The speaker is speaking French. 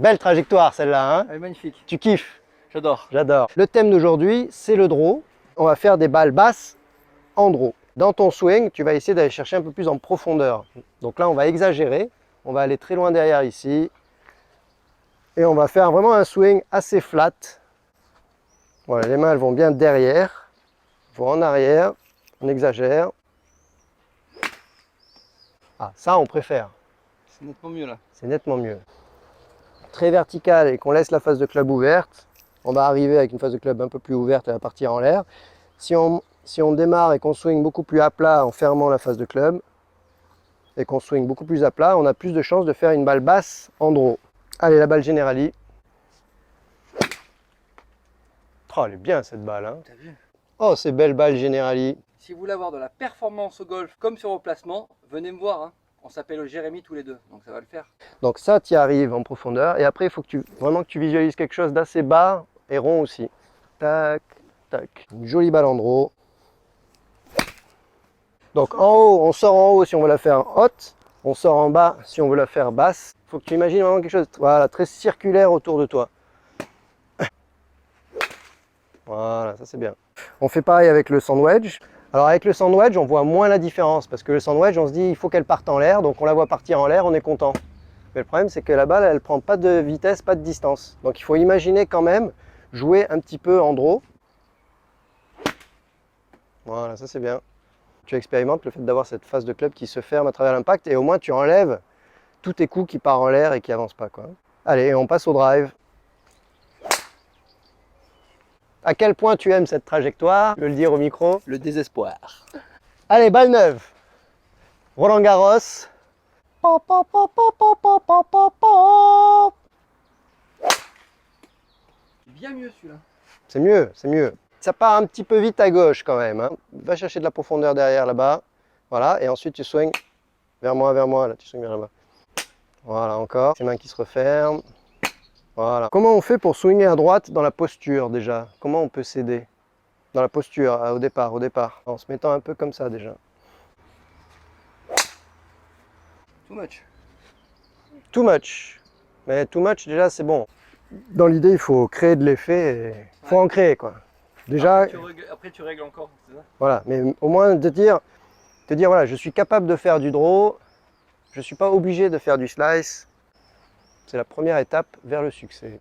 Belle trajectoire celle-là, hein? Elle est magnifique. Tu kiffes? J'adore. J'adore. Le thème d'aujourd'hui, c'est le draw. On va faire des balles basses en draw. Dans ton swing, tu vas essayer d'aller chercher un peu plus en profondeur. Donc là, on va exagérer. On va aller très loin derrière ici. Et on va faire vraiment un swing assez flat. Voilà, les mains elles vont bien derrière. Vont en arrière. On exagère. Ah, ça, on préfère. C'est nettement mieux là. C'est nettement mieux. Très vertical et qu'on laisse la face de club ouverte. On va arriver avec une face de club un peu plus ouverte et elle va partir en l'air. Si on démarre et qu'on swing beaucoup plus à plat en fermant la face de club, et qu'on swing beaucoup plus à plat, on a plus de chances de faire une balle basse en draw. Allez, la balle Generali. Oh, elle est bien cette balle, hein. T'as vu? Oh, ces belles balles Generali. Si vous voulez avoir de la performance au golf comme sur vos placements, venez me voir. Hein. On s'appelle Jérémy tous les deux, donc ça va le faire. Donc ça, tu y arrives en profondeur. Et après, il faut que vraiment que tu visualises quelque chose d'assez bas et rond aussi. Tac, tac. Une jolie balle en draw. Donc en haut, on sort en haut si on veut la faire haute. On sort en bas si on veut la faire basse. Il faut que tu imagines vraiment quelque chose, voilà, très circulaire autour de toi. Voilà, ça c'est bien. On fait pareil avec le sandwich. Alors avec le sandwich, on voit moins la différence parce que le sandwich, on se dit il faut qu'elle parte en l'air, donc on la voit partir en l'air, on est content. Mais le problème, c'est que la balle, elle prend pas de vitesse, pas de distance. Donc il faut imaginer quand même jouer un petit peu en draw. Voilà, ça c'est bien. Tu expérimentes le fait d'avoir cette face de club qui se ferme à travers l'impact et au moins tu enlèves tous tes coups qui partent en l'air et qui avancent pas, quoi. Allez, on passe au drive. À quel point tu aimes cette trajectoire? Tu veux le dire au micro? Le désespoir. Allez, balle neuve. Roland Garros. Pop, pop, pop, pop, pop, pop, pop, pop, pop. Bien mieux celui-là. C'est mieux, c'est mieux. Ça part un petit peu vite à gauche quand même, hein. Va chercher de la profondeur derrière là-bas. Voilà, et ensuite tu swings vers moi, là, tu swings vers là-bas. Voilà, encore. Les mains qui se referment. Voilà. Comment on fait pour swinger à droite dans la posture déjà? Comment on peut s'aider? Dans la posture, au départ, en se mettant un peu comme ça déjà. Too much. Too much. Mais too much déjà c'est bon. Dans l'idée il faut créer de l'effet et il faut en créer quoi. Déjà, Après tu règles encore, c'est ça? voilà, mais au moins te dire voilà, je suis capable de faire du draw, je ne suis pas obligé de faire du slice. C'est la première étape vers le succès.